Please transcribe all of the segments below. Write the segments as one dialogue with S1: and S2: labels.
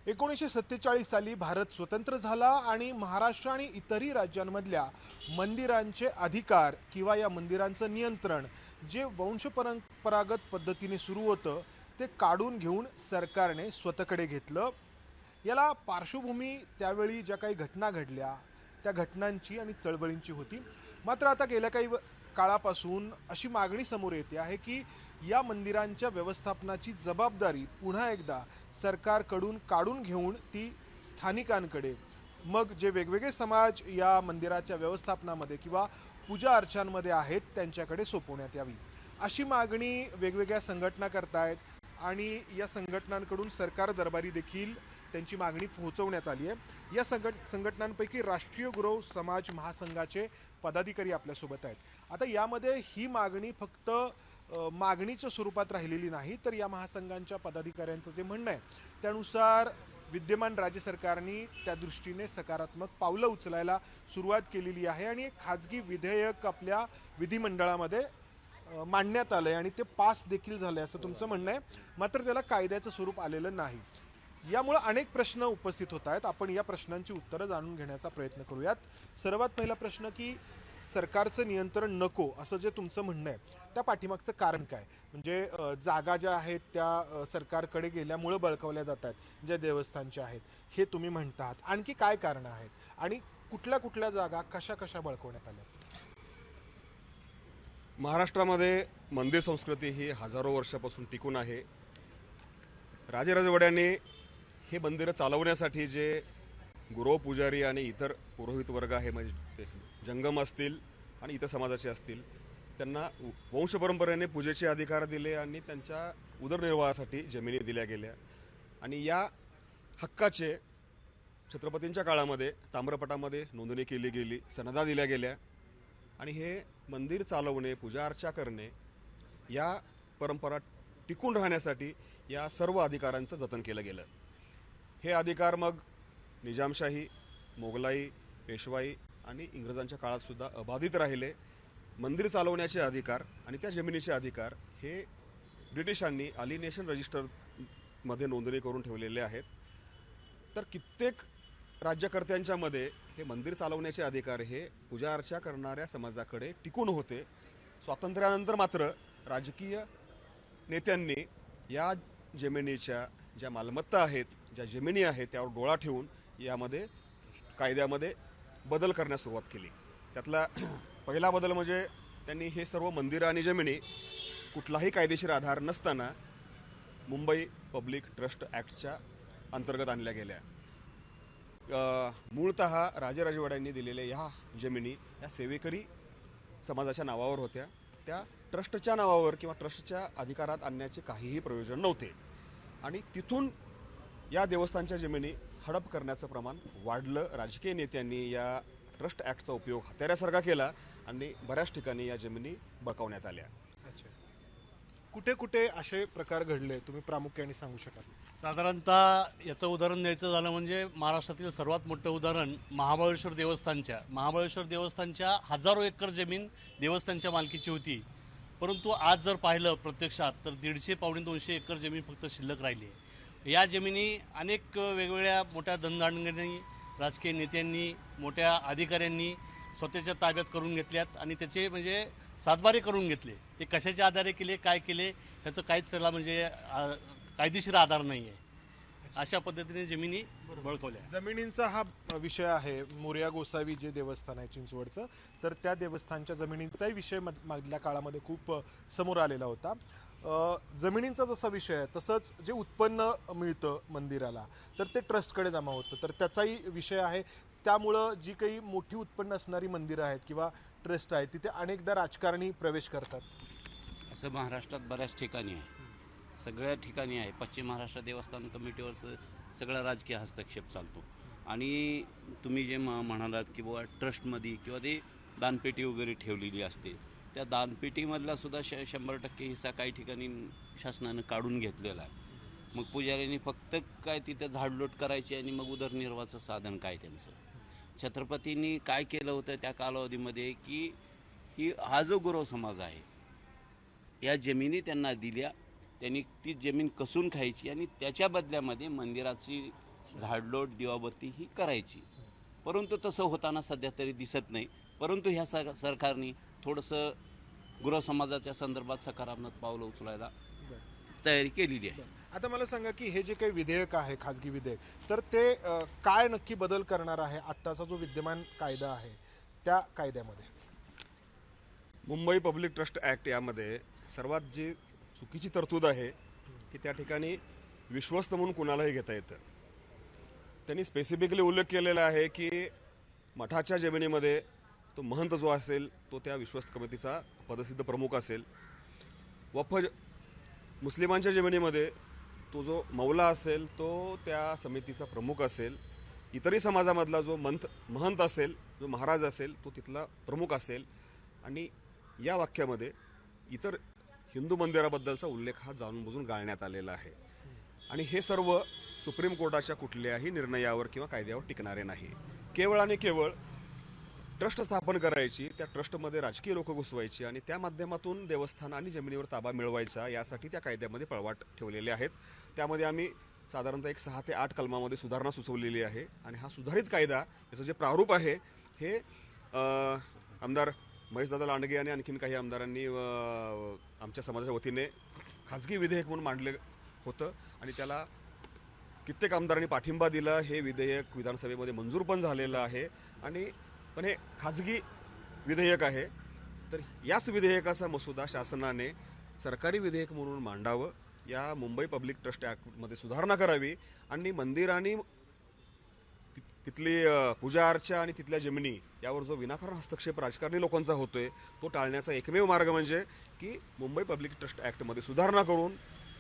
S1: 1947 साली भारत स्वतंत्र झाला आणि महाराष्ट्र आणि इतरही राज्यांमधल्या मंदिरांचे अधिकार किंवा या मंदिरांचं नियंत्रण जे वंशपरंपरागत पद्धतीने सुरू होतं ते काढून घेऊन सरकारने स्वतःकडे घेतलं. याला पार्श्वभूमी त्यावेळी ज्या काही घटना घडल्या त्या घटनांची आणि चळवळींची होती. मात्र आता गेल्या काही काळापासून अशी मागणी समोर येते आहे की या मंदिरांच्या व्यवस्थापनाची जबाबदारी पुन्हा एकदा सरकारकडून काढून घेऊन ती स्थानिकांकडे, मग जे वेगवेगळे समाज या मंदिराच्या व्यवस्थापनामध्ये किंवा पूजा अर्चांमध्ये आहेत त्यांच्याकडे सोपवण्यात यावी, अशी मागणी वेगवेगळ्या संघटना करतायत. आणि या संघटनांकडून सरकार दरबारी देखील त्यांची मागणी पोहोचवण्यात आली आहे. या संघटनांपैकी राष्ट्रीय गुरव समाज महासंघाचे पदाधिकारी आपल्यासोबत आहेत. आता यामध्ये ही मागणी फक्त मागणीच्या स्वरूपात राहिलेली नाही, तर या महासंघांच्या पदाधिकाऱ्यांचं जे म्हणणं आहे त्यानुसार विद्यमान राज्य सरकारने त्या दृष्टीने सकारात्मक पावलं उचलायला सुरुवात केलेली आहे आणि एक खाजगी विधेयक आपल्या विधिमंडळामध्ये मांडण्यात आलंय आणि ते पास देखील झालंय असं तुमचं म्हणणं आहे. मात्र त्याला कायद्याचं स्वरूप आलेलं नाही. यामुळे अनेक प्रश्न उपस्थित होत आहेत. आपण या प्रश्नांची उत्तरं जाणून घेण्याचा प्रयत्न करूयात. सर्वात पहिला प्रश्न की सरकारचं नियंत्रण नको असं जे तुमचं म्हणणं आहे त्या पाठीमागचं कारण काय? म्हणजे जागा ज्या आहेत त्या सरकारकडे गेल्यामुळे बळकावल्या जात आहेत ज्या देवस्थानच्या आहेत हे तुम्ही म्हणतात, आणखी काय कारणं आहेत आणि कुठल्या कुठल्या जागा कशा कशा बळकवण्यात आल्या?
S2: महाराष्ट्रामध्ये मंदिर संस्कृती ही हजारो वर्षापासून टिकून आहे. राजेराजवाड्याने हे मंदिरं चालवण्यासाठी जे गुरव पुजारी आणि इतर पुरोहित वर्ग आहे, म्हणजे ते जंगम असतील आणि इतर समाजाचे असतील, त्यांना वंशपरंपरेने पूजेचे अधिकार दिले आणि त्यांच्या उदरनिर्वाहासाठी जमिनी दिल्या गेल्या. आणि या हक्काचे छत्रपतींच्या काळामध्ये ताम्रपटामध्ये नोंदणी केली गेली, सनदा दिल्या गेल्या आणि हे मंदिर चालवणे, पूजा अर्चा करणे, या परंपरा टिकून राहण्यासाठी या सर्व अधिकारांचं जतन केलं गेलं. हे अधिकार मग निजामशाही, मोगलाई, पेशवाई आणि इंग्रजांच्या काळातसुद्धा अबाधित राहिले. मंदिर चालवण्याचे अधिकार आणि त्या जमिनीचे अधिकार हे ब्रिटिशांनी अलिनेशन रजिस्टरमध्ये नोंदणी करून ठेवलेले आहेत. तर कित्येक राज्यकर्त्यांच्या मध्ये हे मंदिर चालवण्याचे अधिकार हे पूजा अर्चा करणाऱ्या समाजाकडे टिकून होते. स्वातंत्र्यानंतर मात्र राजकीय नेत्यांनी या जमिनीच्या ज्या मालमत्ता आहेत, ज्या जमिनी आहेत त्यावर डोळा ठेवून यामध्ये कायद्यामध्ये बदल करण्यास सुरुवात केली. त्यातला पहिला बदल म्हणजे त्यांनी हे सर्व मंदिरं आणि जमिनी कुठलाही कायदेशीर आधार नसताना मुंबई पब्लिक ट्रस्ट ॲक्टच्या अंतर्गत आणल्या गेल्या. मूळतः राजेराजवाड्यांनी दिलेल्या ह्या जमिनी या सेवेकरी समाजाच्या नावावर होत्या. त्या ट्रस्टच्या नावावर किंवा ट्रस्टच्या अधिकारात आणण्याचे काहीही प्रयोजन नव्हते आणि तिथून या देवस्थानच्या जमिनी हडप करण्याचं प्रमाण वाढलं. राजकीय नेत्यांनी या ट्रस्ट ॲक्टचा उपयोग हत्यारासारखा केला आणि बऱ्याच ठिकाणी या जमिनी बळकावण्यात आल्या.
S1: कुठे कुठे असे प्रकार घडले तुम्ही प्रामुख्याने सांगू शकाल?
S3: साधारणतः याचं उदाहरण द्यायचं झालं म्हणजे महाराष्ट्रातील सर्वात मोठं उदाहरण महाबळेश्वर देवस्थानच्या हजारो एकर जमीन देवस्थानच्या मालकीची होती. परंतु आज जर पाहिलं प्रत्यक्षात तर 150-200 एकर जमीन फक्त शिल्लक राहिली आहे. या जमिनी अनेक वेगवेगळ्या मोठ्या धनदांडग्यांनी, राजकीय नेत्यांनी, मोठ्या अधिकाऱ्यांनी स्वतःच्या ताब्यात करून घेतल्यात आणि त्याचे म्हणजे सातबारे करून घेतले. ते कशाच्या आधारे केले, काय केले ह्याचं काहीच त्याला म्हणजे कायदेशीर आधार नाही आहे. अशा पद्धतीने जमिनी बळकवल्या.
S1: जमिनींचा हा विषय आहे. मोरया गोसावी जे देवस्थान आहे चिंचवडचं, तर त्या देवस्थानच्या जमिनींचाही विषय मागल्या काळामध्ये खूप समोर आलेला होता. जमिनींचा जसा विषय आहे तसंच जे उत्पन्न मिळतं मंदिराला तर ते ट्रस्टकडे जमा होतं, तर त्याचाही विषय आहे. त्यामुळं जी काही मोठी उत्पन्न असणारी मंदिरं आहेत किंवा ट्रस्ट आहेत तिथे अनेकदा राजकारणी प्रवेश करतात.
S4: असं महाराष्ट्रात बऱ्याच ठिकाणी आहे, सगळ्या ठिकाणी आहे. पश्चिम महाराष्ट्र देवस्थान कमिटीवर सगळा राजकीय हस्तक्षेप चालतो. आणि तुम्ही जे म्हणालात की बुवा ट्रस्टमध्ये किंवा ते दानपेटी वगैरे ठेवलेली असते, त्या दानपेटीमधला सुद्धा 100% हिस्सा काही ठिकाणी शासनानं काढून घेतलेला आहे. मग पुजाऱ्यांनी फक्त काय तिथं झाडलोट करायची आणि मग उदरनिर्वाहाचं साधन काय त्यांचं. छत्रपतींनी काय केलं होतं त्या कालावधीमध्ये की हा जो गुरव समाज आहे या जमिनी त्यांना दिल्या, त्यांनी ती जमीन कसून खायची आणि त्याच्या बदल्यामध्ये मंदिराची झाडलोट दिवाबत्ती ही करायची. परंतु तसं होताना सध्या तरी दिसत नाही. परंतु ह्या सरकारने थोडंसं गुरव समाजाच्या संदर्भात सकारात्मक पावलं उचलायला तयारी केलेली आहे.
S1: आता मला सांगा की हे जे काही विधेयक आहे खाजगी विधेयक, तर ते काय नक्की बदल करणार आहे आत्ताचा जो विद्यमान कायदा आहे त्या कायद्यामध्ये?
S2: मुंबई पब्लिक ट्रस्ट ॲक्ट यामध्ये सर्वात जी चुकीची तरतूद आहे की त्या ठिकाणी विश्वस्त म्हणून कुणालाही घेता येतं. त्यांनी स्पेसिफिकली उल्लेख केलेला आहे की मठाच्या जमिनीमध्ये तो महंत जो असेल तो त्या विश्वस्त कमिटीचा पदसिद्ध प्रमुख असेल. वक्फ मुस्लिमांच्या जमिनीमध्ये तो जो मौला असेल तो त्या समितीचा प्रमुख असेल. इतरही समाजामधला जो महंत असेल, जो महाराज असेल तो तिथला प्रमुख असेल. आणि या वाक्यामध्ये इतर हिंदू मंदिराबद्दलचा उल्लेख हा जाणून बुजून गाळण्यात आलेला आहे. आणि हे सर्व सुप्रीम कोर्टाच्या कुठल्याही निर्णयावर किंवा कायद्यावर टिकणारे नाही. केवळ आणि केवळ ट्रस्ट स्थापन करायची, त्या ट्रस्टमध्ये राजकीय लोक घुसवायची आणि त्या माध्यमातून देवस्थान आणि जमिनीवर ताबा मिळवायचा, यासाठी त्या कायद्यामध्ये पळवाट ठेवलेले आहेत. त्यामध्ये आम्ही साधारणतः 6 ते 8 कलमामध्ये सुधारणा सुचवलेली आहे. आणि हा सुधारित कायदा याचं जे प्रारूप आहे हे आमदार महेशदादा लांडगे आणि आणखीन काही आमदारांनी आमच्या समाजाच्या वतीने खाजगी विधेयक म्हणून मांडले होतं आणि त्याला कित्येक आमदारांनी पाठिंबा दिला. हे विधेयक विधानसभेमध्ये मंजूर पण झालेलं आहे. आणि पण हे खाजगी विधेयक आहे, तर याच विधेयकाचा मसुदा शासनाने सरकारी विधेयक म्हणून मांडावं. या मुंबई पब्लिक ट्रस्ट ॲक्टमध्ये सुधारणा करावी आणि मंदिरांनी तिथली पूजा अर्चा आणि तिथल्या जमिनी यावर जो विनाकारण हस्तक्षेप राजकारणी लोकांचा होतोय तो टाळण्याचा एकमेव मार्ग म्हणजे की मुंबई पब्लिक ट्रस्ट ॲक्टमध्ये सुधारणा करून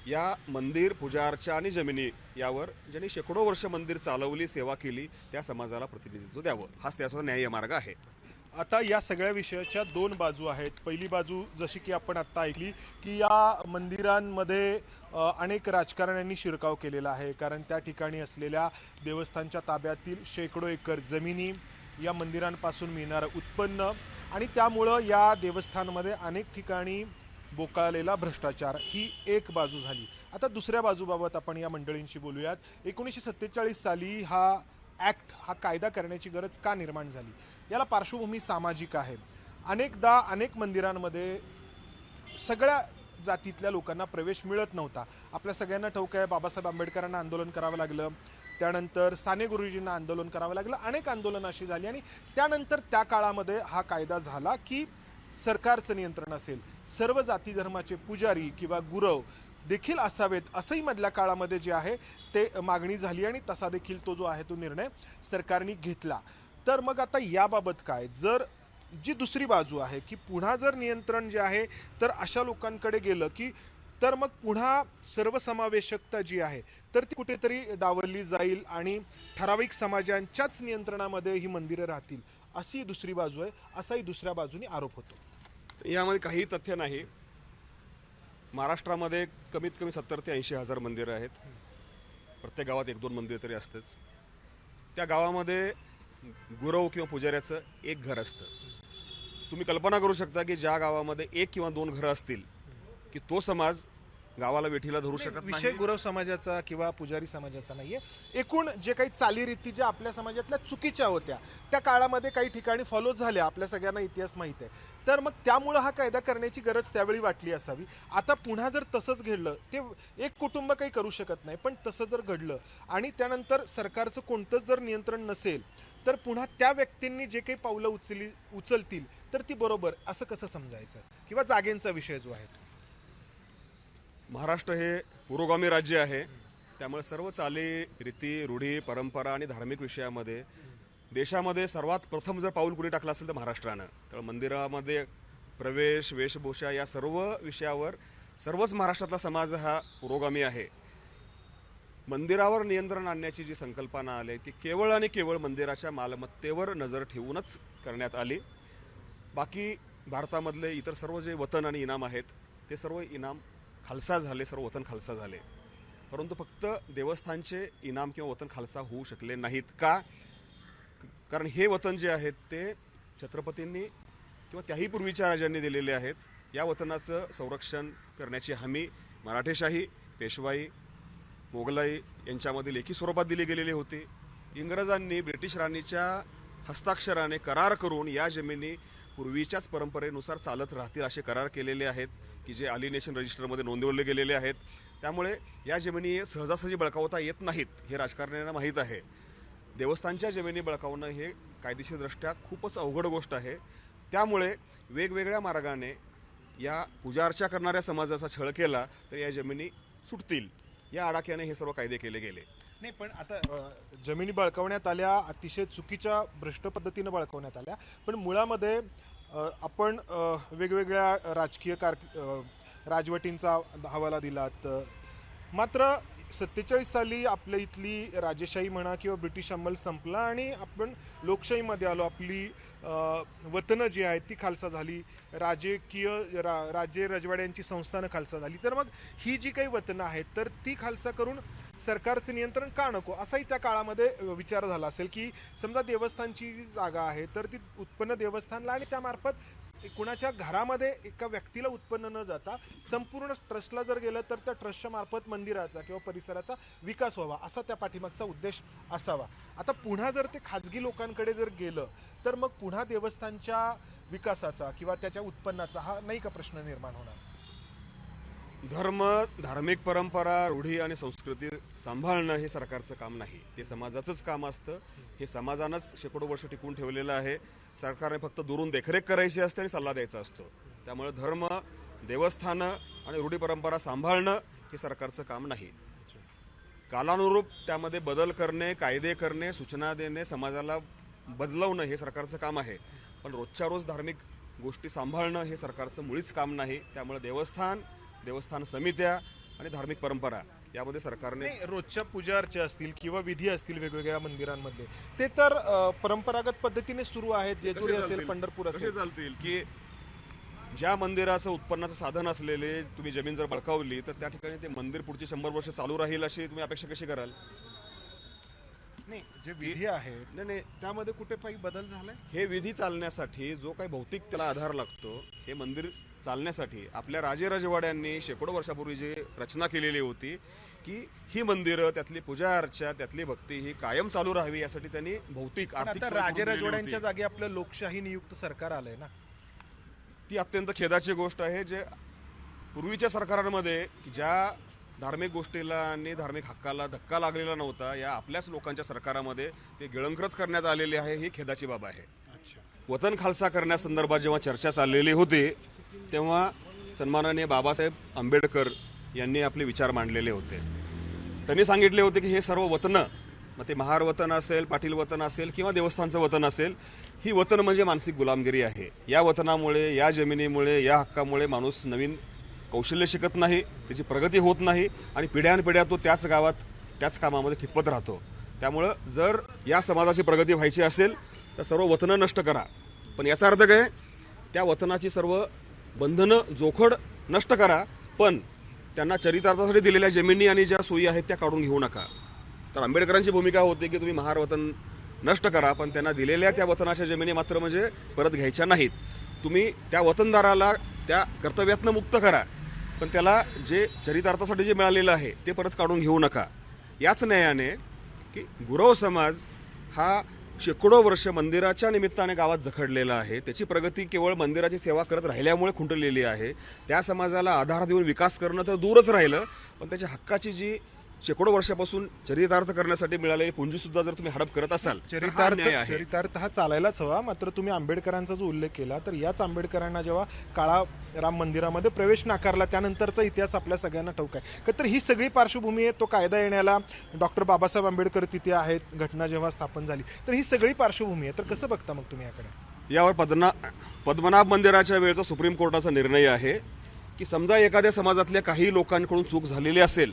S2: या मंदिर, पूजा अर्चा आणि जमिनी यावर ज्यांनी शेकडो वर्ष मंदिर चालवली, सेवा केली, त्या समाजाला प्रतिनिधित्व द्यावं, हाच त्याचा न्याय्य मार्ग आहे.
S1: आता या सगळ्या विषयाच्या 2 बाजू आहेत. पहिली बाजू जशी की आपण आत्ता ऐकली की या मंदिरांमध्ये अनेक राजकारण्यांनी शिरकाव केलेला आहे, कारण त्या ठिकाणी असलेल्या देवस्थानच्या ताब्यातील शेकडो एकर जमिनी, या मंदिरांपासून मिळणारं उत्पन्न आणि त्यामुळं या देवस्थानमध्ये अनेक ठिकाणी बोकाळलेला भ्रष्टाचार, ही एक बाजू झाली. आता दुसऱ्या बाजूबाबत आपण या मंडळींशी बोलूयात. 1947 साली हा कायदा करण्याची गरज का निर्माण झाली? याला पार्श्वभूमी सामाजिक आहे. अनेकदा अनेक मंदिरांमध्ये सगळ्या जातीतल्या लोकांना प्रवेश मिळत नव्हता. आपल्या सगळ्यांना ठाऊक आहे, बाबासाहेब आंबेडकरांना आंदोलन करावं लागलं, त्यानंतर साने गुरुजींना आंदोलन करावं लागलं, अनेक आंदोलनं अशी झाली आणि त्यानंतर त्या काळामध्ये हा कायदा झाला की सरकारचं नियंत्रण असेल, सर्व जाती धर्माचे पुजारी किंवा गुरव देखील असावेत, असंही मधल्या काळामध्ये जे आहे ते मागणी झाली आणि तसा देखील तो जो आहे तो निर्णय सरकारने घेतला. तर मग आता याबाबत काय? जर जी दुसरी बाजू आहे की पुन्हा जर नियंत्रण जे आहे तर अशा लोकांकडे गेलं की तर मग पुन्हा सर्वसमावेशकता जी आहे तर ती कुठेतरी डावलली जाईल आणि ठराविक समाजांच्याच नियंत्रणामध्ये ही मंदिरं राहतील, अशी दुसरी बाजू आहे, असाही दुसऱ्या बाजूने आरोप होतो.
S2: यामध्ये काही तथ्य नाही. महाराष्ट्रामध्ये कमीत कमी 70 ते 80 हजार मंदिरं आहेत. प्रत्येक गावात 1-2 मंदिर तरी असतंच. त्या गावामध्ये गुरव किंवा पुजाऱ्याचं एक घर असतं. तुम्ही कल्पना करू शकता की ज्या गावामध्ये 1 किंवा 2 घरं असतील की तो समाज गावाला वेठीला धरू शकत
S1: विषय
S2: नाही.
S1: गुरव समाजाचा किंवा पुजारी समाजाचा नाहीये. एकूण जे काही चालीरीती ज्या आपल्या समाजातल्या चुकीच्या होत्या त्या काळामध्ये काही ठिकाणी फॉलो झाल्या, आपल्या सगळ्यांना इतिहास माहीत आहे. तर मग त्यामुळं हा कायदा करण्याची गरज त्यावेळी वाटली असावी. आता पुन्हा जर तसंच घडलं, ते एक कुटुंब काही करू शकत नाही, पण तसं जर घडलं आणि त्यानंतर सरकारचं कोणतंच जर नियंत्रण नसेल तर पुन्हा त्या व्यक्तींनी जे काही पावलं उचलतील तर ती बरोबर असं कसं समजायचं? किंवा जागेंचा विषय जो आहे,
S2: महाराष्ट्र हे पुरोगामी राज्य आहे. त्यामुळे सर्व चाली, रीती, रूढी, परंपरा आणि धार्मिक विषयामध्ये देशामध्ये सर्वात प्रथम जर पाऊल कुणी टाकलं असेल तर महाराष्ट्रानं. तर मंदिरामध्ये प्रवेश, वेशभूषा या सर्व विषयावर सर्वच महाराष्ट्रातला समाज हा पुरोगामी आहे. मंदिरावर नियंत्रण आणण्याची जी संकल्पना आली ती केवळ आणि केवळ मंदिराच्या मालमत्तेवर नजर ठेवूनच करण्यात आली. बाकी भारतामधले इतर सर्व जे वतन आणि इनाम आहेत ते सर्व इनाम खालसा झाले, सर्व वतन खालसा झाले. परंतु फक्त देवस्थानचे इनाम किंवा वतन खालसा होऊ शकले नाहीत. का? कारण हे वतन जे आहेत ते छत्रपतींनी किंवा त्याही पूर्वीच्या राजांनी दिलेले आहेत. या वतनाचं संरक्षण करण्याची हमी मराठेशाही, पेशवाई मोगलाई यांच्यामध्ये लेखी स्वरूपात दिली गेलेली होती. इंग्रजांनी ब्रिटिश राणीच्या हस्ताक्षराने करार करून या जमिनी पूर्वीच्याच परंपरेनुसार चालत राहतील असे करार केलेले आहेत की जे अलिनेशन रजिस्टरमध्ये नोंदवले गेलेले आहेत. त्यामुळे या जमिनी सहजासहजी बळकावता येत नाहीत हे राजकारण्यांना माहीत आहे. देवस्थानच्या जमिनी बळकावणं हे कायदेशीरदृष्ट्या खूपच अवघड गोष्ट आहे. त्यामुळे वेगवेगळ्या मार्गाने या पूजा अर्चा करणाऱ्या समाजाचा छळ केला तर या जमिनी सुटतील या आडाख्याने हे सर्व कायदे केले गेले.
S1: नाही, पण आता जमिनी बळकावण्यात आल्या, अतिशय चुकीच्या भ्रष्ट पद्धतीनं बळकावण्यात आल्या. पण मुळामध्ये आपण वेगवेगळ्या राजकीय राजवटींचा हवाला दिलात. मात्र 47 साली आपल्या इथली राजेशाही म्हणा किंवा ब्रिटिश अंमल संपला आणि आपण लोकशाहीमध्ये आलो. आपली वतनं जी आहेत ती खालसा झाली, राज्य रजवाड्यांची संस्थानं खालसा झाली. तर मग ही जी काही वतनं आहेत तर ती खालसा करून सरकारचं नियंत्रण का नको असाही त्या काळामध्ये विचार झाला असेल की समजा देवस्थानची जी जागा आहे तर ती उत्पन्न देवस्थानला आणि त्यामार्फत कुणाच्या घरामध्ये एका व्यक्तीला उत्पन्न न जाता संपूर्ण ट्रस्टला जर गेलं तर त्या ट्रस्टच्या मार्फत मंदिराचा किंवा परिसराचा विकास व्हावा असा त्या पाठीमागचा उद्देश असावा. आता पुन्हा जर ते खाजगी लोकांकडे जर गेलं तर मग पुन्हा देवस्थानच्या विकासाचा किंवा त्याच्या उत्पन्नाचा हा नाही का प्रश्न निर्माण होणार?
S2: धर्म, धार्मिक परंपरा, रूढी आणि संस्कृती सांभाळणं हे सरकारचं काम नाही, ते समाजाचंच काम असतं. हे समाजानंच शेकडो वर्ष टिकवून ठेवलेलं आहे. सरकारने फक्त दुरून देखरेख करायची असते आणि सल्ला द्यायचा असतो. त्यामुळे धर्म, देवस्थानं आणि रूढी परंपरा सांभाळणं हे सरकारचं काम नाही. कालानुरूप त्यामध्ये बदल करणे, कायदे करणे, सूचना देणे, समाजाला बदलवणं हे सरकारचं काम आहे. पण रोजच्या रोज धार्मिक गोष्टी सांभाळणं हे सरकारचं मुळीच काम नाही. त्यामुळे देवस्थान समित्या आणि धार्मिक परंपरा यामध्ये सरकारने
S1: रोजच्या पूजा अर्चा असतील किंवा विधी असतील वेगवेगळ्या मंदिरांमधले ते तर परंपरागत पद्धतीने सुरू आहेत. जेजुरी असेल, पंढरपूर
S2: कसे
S1: असेल.
S2: चालतील की ज्या मंदिराचं उत्पन्नाचं साधन असलेले तुम्ही जमीन जर बळकावली तर त्या ठिकाणी ते मंदिर पुढची 100 वर्ष चालू राहील अशी तुम्ही अपेक्षा कशी कराल?
S1: नाही, जे विधी आहेत
S2: नाही,
S1: त्यामध्ये कुठे काही बदल झालाय?
S2: हे विधी चालण्यासाठी जो काही भौतिक त्याला आधार लागतो, हे मंदिर चालण्यासाठी आपल्या राजेरजवाड्यांनी शेकडो वर्षापूर्वी जी रचना केलेली होती की ही मंदिरं, त्यातली पूजा अर्चा, त्यातली भक्ती ही कायम चालू राहावी यासाठी त्यांनी भौतिक आर्थिक
S1: आता
S2: सोय करून दिलेली
S1: राजेरजवाड्यांच्या
S2: होती.
S1: जागी आपलं लोकशाही नियुक्त सरकार आलंय ना.
S2: ती अत्यंत खेदाची गोष्ट आहे. जे पूर्वीच्या सरकारांमध्ये की ज्या धार्मिक गोष्टीला आणि धार्मिक हक्काला धक्का लागलेला नव्हता, या आपल्याच लोकांच्या सरकारामध्ये ते गिळंकृत करण्यात आलेले आहे. ही खेदाची बाब आहे. वतन खालसा करण्यासंदर्भात जेव्हा चर्चा चाललेली होती तेव्हा सन्माननीय बाबासाहेब आंबेडकर यांनी आपले विचार मांडलेले होते. त्यांनी सांगितले होते की हे सर्व वतनं, मग ते महार वतन असेल, पाटील वतन असेल किंवा देवस्थानचं वतन असेल, ही वतन म्हणजे मानसिक गुलामगिरी आहे. या वतनामुळे, या जमिनीमुळे, या हक्कामुळे माणूस नवीन कौशल्य शिकत नाही, त्याची प्रगती होत नाही आणि पिढ्यानपिढ्या तो त्याच गावात त्याच कामामध्ये खितपत राहतो. त्यामुळं जर या समाजाची प्रगती व्हायची असेल तर सर्व वतनं नष्ट करा. पण याचा अर्थ काय? त्या वतनाची सर्व बंधनं जोखड नष्ट करा, पण त्यांना चरितार्थासाठी दिलेल्या जमिनी आणि ज्या सोयी आहेत त्या काढून घेऊ नका. तर आंबेडकरांची भूमिका होती की तुम्ही महार वतन नष्ट करा, पण त्यांना दिलेल्या त्या वतनाच्या जमिनी मात्र म्हणजे परत घ्यायच्या नाहीत. तुम्ही त्या वतनदाराला त्या कर्तव्यातनं मुक्त करा, पण त्याला जे चरितार्थासाठी जे मिळालेलं आहे ते परत काढून घेऊ नका. याच न्यायाने की गुरव समाज हा शेकडो वर्ष मंदिराच्या निमित्ताने गावात जखडलेला आहे, त्याची प्रगती केवळ मंदिराची सेवा करत राहिल्यामुळे खुंटलेली आहे. त्या समाजाला आधार देऊन विकास करणं तर दूरच राहिलं, पण त्याच्या हक्काची जी शेकडो वर्षापासून चरितार्थ करण्यासाठी मिळालेली पुंजी सुद्धा जर तुम्ही हडप करत असाल तर हा अन्याय आहे.
S1: चरितार्थ हा चालायलाच हवा. मात्र तुम्ही आंबेडकरांचा जो उल्लेख केला तर याच आंबेडकरांना जेव्हा काळा राम मंदिरामध्ये प्रवेश नाकारला त्यानंतरचा इतिहास आपल्या सगळ्यांना ठाऊक आहे. तर ही सगळी पार्श्वभूमी आहे. तो कायदा येण्याला डॉक्टर बाबासाहेब आंबेडकर तिथे आहेत, घटना जेव्हा स्थापन झाली, तर ही सगळी पार्श्वभूमी आहे. तर कसं बघता मग तुम्ही याकडे?
S2: यावर पद्मनाभ मंदिराच्या वेळचा सुप्रीम कोर्टाचा निर्णय आहे की समजा एखाद्या समाजातल्या काही लोकांकडून चूक झालेली असेल,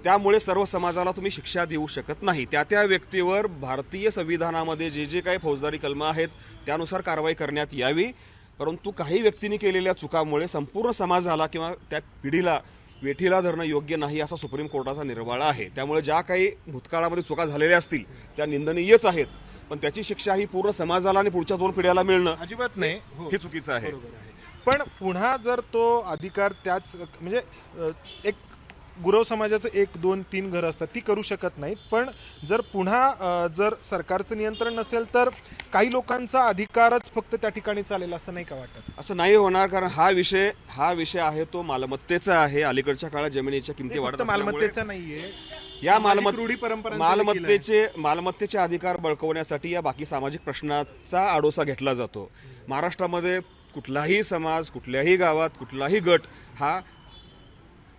S2: त्यामुळे सर्व समाजाला तुम्ही शिक्षा देऊ शकत नाही. त्या व्यक्तीवर भारतीय संविधानामध्ये जे जे काही फौजदारी कलमं आहेत त्यानुसार कारवाई करण्यात यावी. परंतु काही व्यक्तींनी केलेल्या चुकामुळे संपूर्ण समाजाला किंवा त्या पिढीला वेठीला धरणं योग्य नाही असा सुप्रीम कोर्टाचा निर्वाळा आहे. त्यामुळे ज्या काही भूतकाळामध्ये चुका झालेल्या असतील त्या निंदनीयच आहेत, पण त्याची शिक्षा ही पूर्ण समाजाला आणि पुढच्या 2 पिढ्याला मिळणं
S1: अजिबात नाही,
S2: हे चुकीचं आहे.
S1: पण पुन्हा जर तो अधिकार त्याच म्हणजे एक गुरव समाजाचं 1, 2, 3 घरं असतात ती करू शकत नाहीत, पण जर पुन्हा जर सरकारचं नियंत्रण नसेल तर काही लोकांचा अधिकारच फक्त त्या ठिकाणी चालेल असं नाही का वाटत?
S2: असं नाही होणार, कारण हा विषय आहे तो मालमत्तेचा आहे. अलीकडच्या काळात जमिनीच्या किमती वाढत
S1: फक्त
S2: असल्यामुळे
S1: मालमत्तेचा नाहीये,
S2: या
S1: सामाजिक रूढी परंपरांचा देखील
S2: मालमत्तेचे अधिकार बळकवण्यासाठी या बाकी सामाजिक प्रश्नाचा आडोसा घेतला जातो. महाराष्ट्रामध्ये कुठलाही समाज, कुठल्याही गावात, कुठलाही गट हा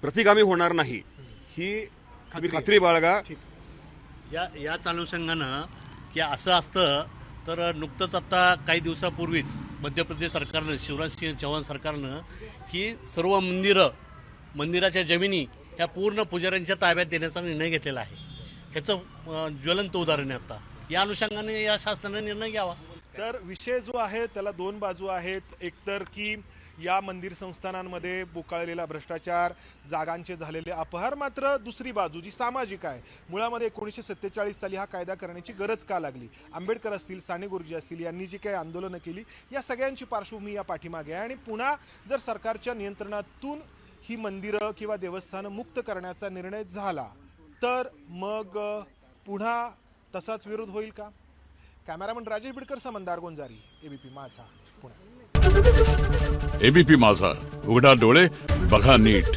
S2: प्रतिगामी होणार नाही, ही तुम्ही खात्री बाळगा.
S3: याच अनुषंगानं की असं असतं तर नुकतंच आता काही दिवसापूर्वीच मध्य प्रदेश सरकारनं, शिवराज सिंह चौहान सरकारनं की सर्व मंदिराच्या जमिनी ह्या पूर्ण पुजाऱ्यांच्या ताब्यात देण्याचा निर्णय घेतलेला आहे. ह्याचं ज्वलंत उदाहरण आहे आता. या अनुषंगाने या शासनाने निर्णय घ्यावा.
S1: तर विषय जो आहे त्याला 2 बाजू आहेत. एकतर की या मंदिर संस्थानांमध्ये बोकाळलेला भ्रष्टाचार, जागांचे झालेले अपहार, मात्र दुसरी बाजू जी सामाजिक आहे. मुळामध्ये 1947 साली हा कायदा करण्याची गरज का लागली? आंबेडकर असतील, साने गुरुजी असतील यांनी जी काही आंदोलनं केली या सगळ्यांची पार्श्वभूमी या पाठीमागे आहे. आणि पुन्हा जर सरकारच्या नियंत्रणातून ही मंदिरं किंवा देवस्थानं मुक्त करण्याचा निर्णय झाला तर मग पुन्हा तसाच विरोध होईल का? कॅमेरामन राजेश बिडकर, मंदार गोंजारी, एबीपी माझा, पुणे.
S5: एबीपी माझा, उघडा डोळे बघा नीट.